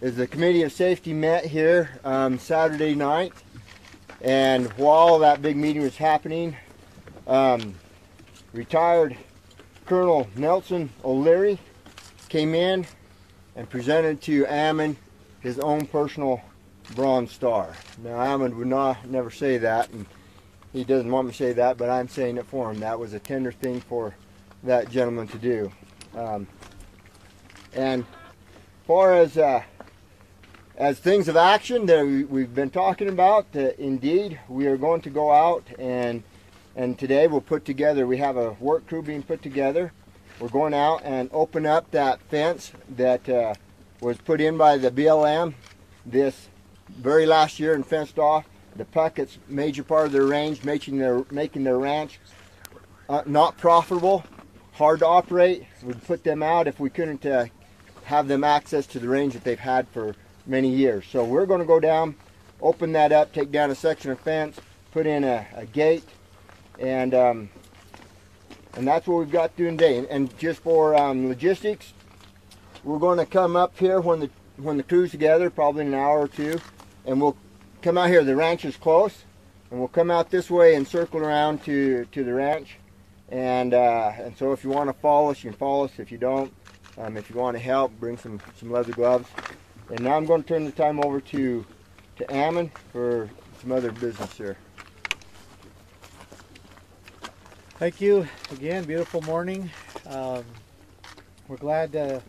is the Committee of Safety met here Saturday night, and while that big meeting was happening, retired Colonel Nelson O'Leary came in and presented to Ammon his own personal Bronze Star. Now Ammon would never say that, and he doesn't want me to say that, but I'm saying it for him. That was a tender thing for that gentleman to do. And far as things of action that we've been talking about, indeed we are going to go out and today we'll put together, we have a work crew being put together. We're going out and open up that fence that was put in by the BLM this very last year and fenced off the Puckett's major part of their range, making their ranch not profitable, hard to operate. We'd put them out if we couldn't have them access to the range that they've had for many years. So we're going to go down, open that up, take down a section of fence, put in a gate, and that's what we've got doing today. And just for logistics, we're going to come up here when the crew's together, probably in an hour or two, and we'll come out here. The ranch is close, and we'll come out this way and circle around to the ranch. And so if you want to follow us, you can follow us. If you don't, if you want to help, bring some leather gloves. And now I'm going to turn the time over to Ammon for some other business here. Thank you again. Beautiful morning. We're glad to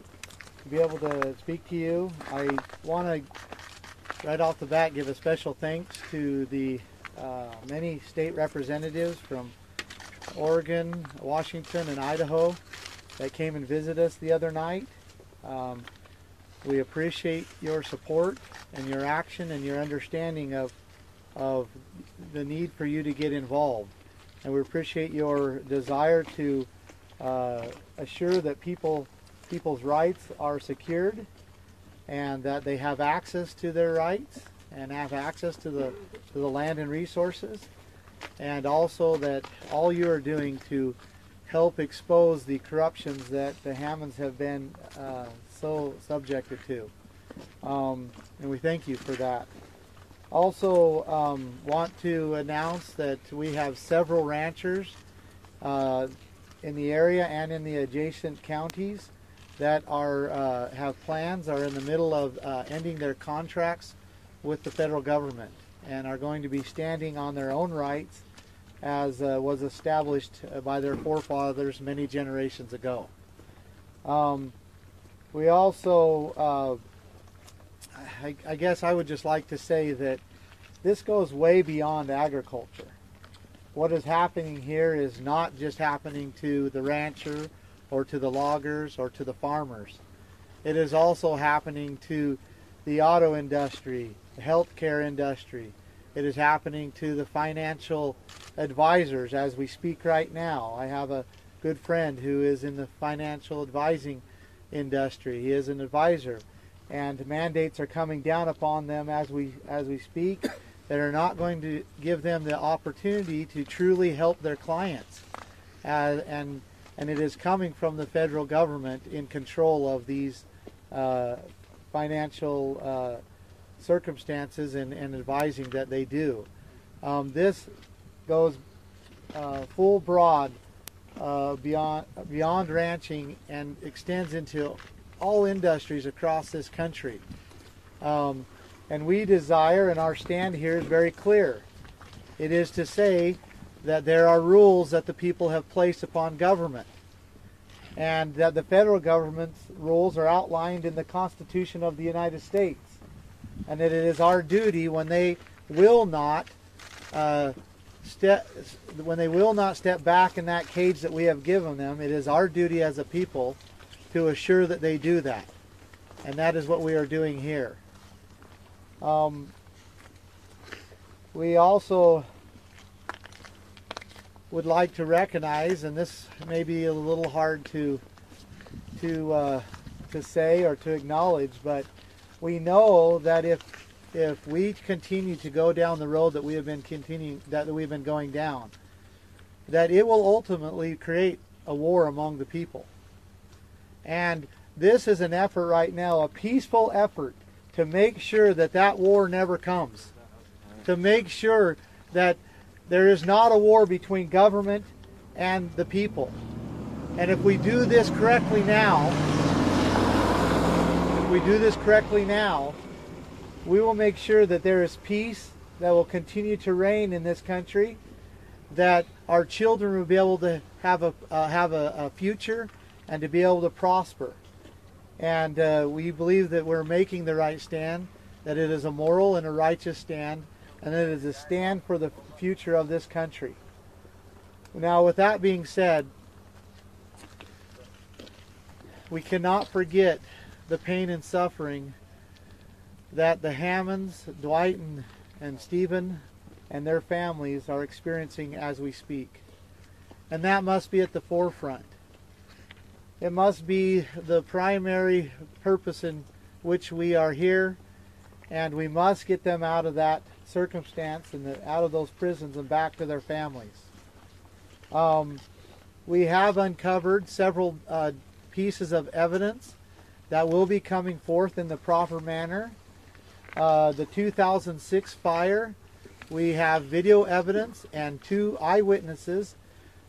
be able to speak to you. I want to right off the bat give a special thanks to the many state representatives from Oregon, Washington, and Idaho that came and visited us the other night. We appreciate your support and your action and your understanding of the need for you to get involved. And we appreciate your desire to assure that people's rights are secured and that they have access to their rights and have access to the land and resources, and also that all you are doing to help expose the corruptions that the Hammonds have been so subjected to. And we thank you for that. Also want to announce that we have several ranchers in the area and in the adjacent counties that have plans, are in the middle of ending their contracts with the federal government and are going to be standing on their own rights as was established by their forefathers many generations ago. We also, I guess I would just like to say that this goes way beyond agriculture. What is happening here is not just happening to the rancher or to the loggers or to the farmers. It is also happening to the auto industry, the healthcare industry. It is happening to the financial advisors as we speak right now. I have a good friend who is in the financial advising industry. He is an advisor, and mandates are coming down upon them as we speak that are not going to give them the opportunity to truly help their clients. And it is coming from the federal government in control of these financial circumstances and advising that they do. This goes full broad beyond ranching and extends into all industries across this country. And we desire, and our stand here is very clear. It is to say that there are rules that the people have placed upon government, and that the federal government's rules are outlined in the Constitution of the United States, and that it is our duty when they will not step back in that cage that we have given them. It is our duty as a people to assure that they do that, and that is what we are doing here. We also would like to recognize, and this may be a little hard to say or to acknowledge, but we know that if we continue to go down the road that we have been going down, that it will ultimately create a war among the people. And this is an effort right now, a peaceful effort to make sure that that war never comes, to make sure that there is not a war between government and the people. And if we do this correctly now, we will make sure that there is peace that will continue to reign in this country, that our children will be able to have a future and to be able to prosper. And we believe that we're making the right stand, that it is a moral and a righteous stand, and that it is a stand for the future of this country. Now, with that being said, we cannot forget the pain and suffering that the Hammonds, Dwight and Stephen and their families are experiencing as we speak. And that must be at the forefront. It must be the primary purpose in which we are here, and we must get them out of that circumstance and out of those prisons and back to their families. We have uncovered several pieces of evidence that will be coming forth in the proper manner. The 2006 fire, we have video evidence and 2 eyewitnesses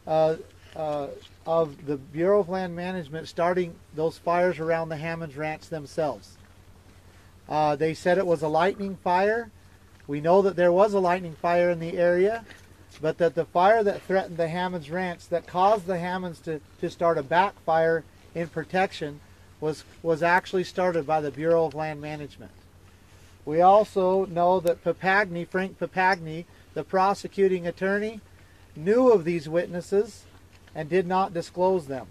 of the Bureau of Land Management starting those fires around the Hammonds Ranch themselves. They said it was a lightning fire. We know that there was a lightning fire in the area, but that the fire that threatened the Hammonds Ranch, that caused the Hammonds to start a backfire in protection, was actually started by the Bureau of Land Management. We also know that Frank Papagni, the prosecuting attorney, knew of these witnesses and did not disclose them.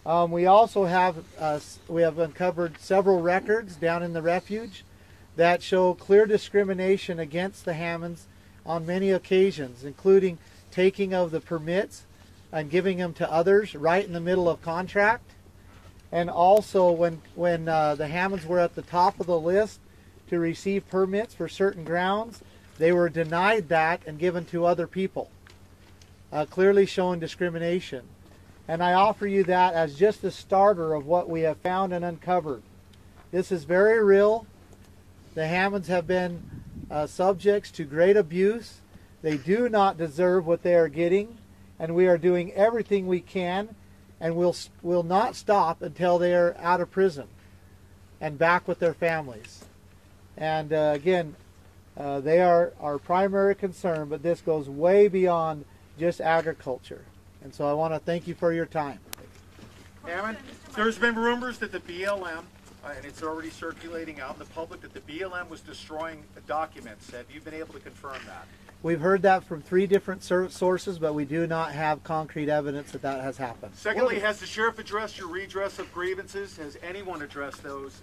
We also have uncovered several records down in the refuge that show clear discrimination against the Hammonds on many occasions, including taking of the permits and giving them to others right in the middle of contract. And also when the Hammonds were at the top of the list to receive permits for certain grounds, they were denied that and given to other people, clearly showing discrimination. And I offer you that as just a starter of what we have found and uncovered. This is very real. The Hammonds have been subjects to great abuse. They do not deserve what they are getting, and we are doing everything we can, and we'll not stop until they are out of prison and back with their families. And again, they are our primary concern, but this goes way beyond just agriculture. And so I want to thank you for your time. Hammond, there's been rumors that the BLM, and it's already circulating out in the public, that the BLM was destroying the documents. Have you been able to confirm that? We've heard that from 3 different sources, but we do not have concrete evidence that that has happened. Secondly, has the sheriff addressed your redress of grievances? Has anyone addressed those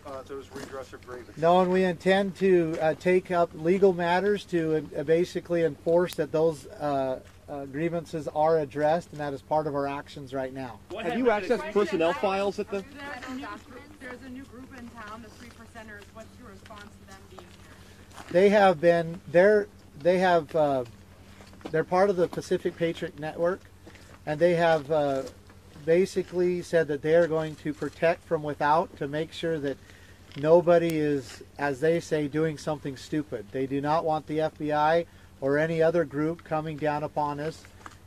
redress of grievances? No, and we intend to take up legal matters to basically enforce that those grievances are addressed, and that is part of our actions right now. Have you accessed personnel files at the... There's a new group in town, the 3%ers. What's your response to them being here? They have been, they're part of the Pacific Patriot Network, and they have basically said that they are going to protect from without to make sure that nobody is, as they say, doing something stupid. They do not want the FBI or any other group coming down upon us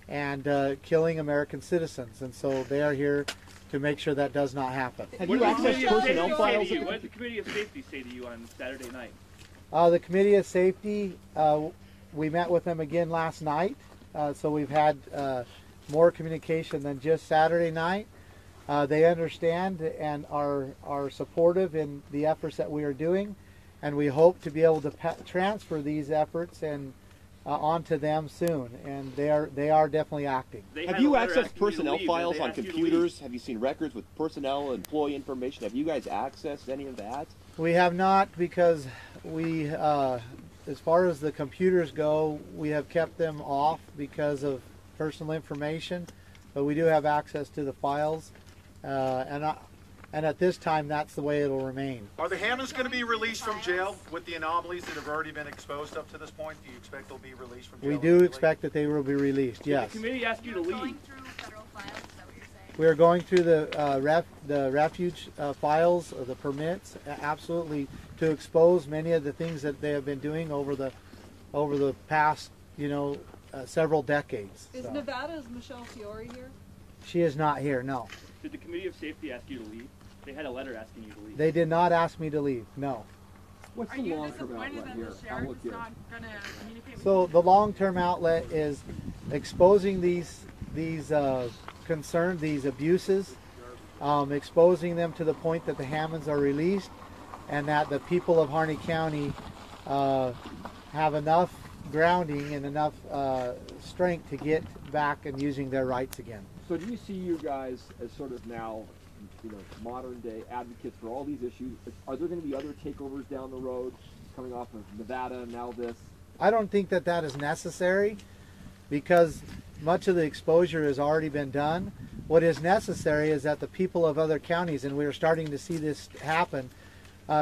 and killing American citizens, and so they are here to make sure that does not happen. Have you accessed personnel files? What did the Committee of Safety say to you on Saturday night? The Committee of Safety, we met with them again last night, so we've had more communication than just Saturday night. They understand and are supportive in the efforts that we are doing, and we hope to be able to transfer these efforts and onto them soon, and they are definitely acting. Have you accessed personnel files on computers? Have you seen records with personnel, employee information? Have you guys accessed any of that? We have not, because we, as far as the computers go, we have kept them off because of personal information, but we do have access to the files, and at this time, that's the way it'll remain. Are the Hammonds going to be released from jail with the anomalies that have already been exposed up to this point? Do you expect they'll be released from jail? We do expect that they will be released, yes. Did the committee ask you to leave? Going through federal files, is that what you're saying? We are going through the refuge files, the permits, absolutely, to expose many of the things that they have been doing over the past, several decades. Is So. Nevada's Michelle Fiore here? She is not here, no. Did the Committee of Safety ask you to leave? They had a letter asking you to leave. They did not ask me to leave, no. Are you disappointed that the sheriff is not going to communicate with So you? the long-term outlet is exposing these concerns, these abuses, exposing them to the point that the Hammonds are released, and that the people of Harney County have enough grounding and enough strength to get back and using their rights again. So do you see you guys as sort of now, modern day advocates for all these issues? Are there going to be other takeovers down the road, coming off of Nevada and now this? I don't think that that is necessary, because much of the exposure has already been done. What is necessary is that the people of other counties, and we are starting to see this happen,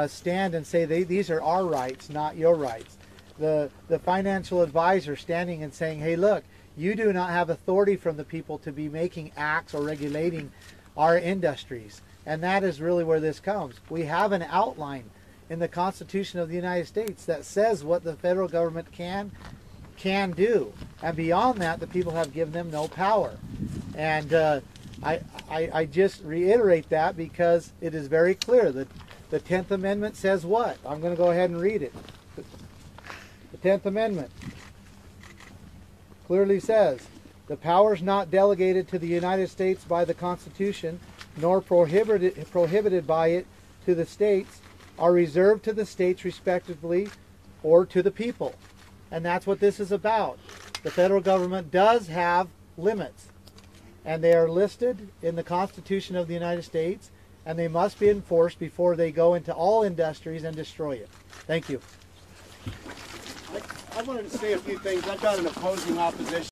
stand and say these are our rights, not your rights. The financial advisor standing and saying, hey, look, you do not have authority from the people to be making acts or regulating our industries. And that is really where this comes. We have an outline in the Constitution of the United States that says what the federal government can do. And beyond that, the people have given them no power. And I just reiterate that because it is very clear that the 10th Amendment says what? I'm going to go ahead and read it. The 10th Amendment clearly says, the powers not delegated to the United States by the Constitution, nor prohibited by it to the states, are reserved to the states respectively or to the people. And that's what this is about. The federal government does have limits, and they are listed in the Constitution of the United States, and they must be enforced before they go into all industries and destroy it. Thank you. I wanted to say a few things. I've got an opposing opposition.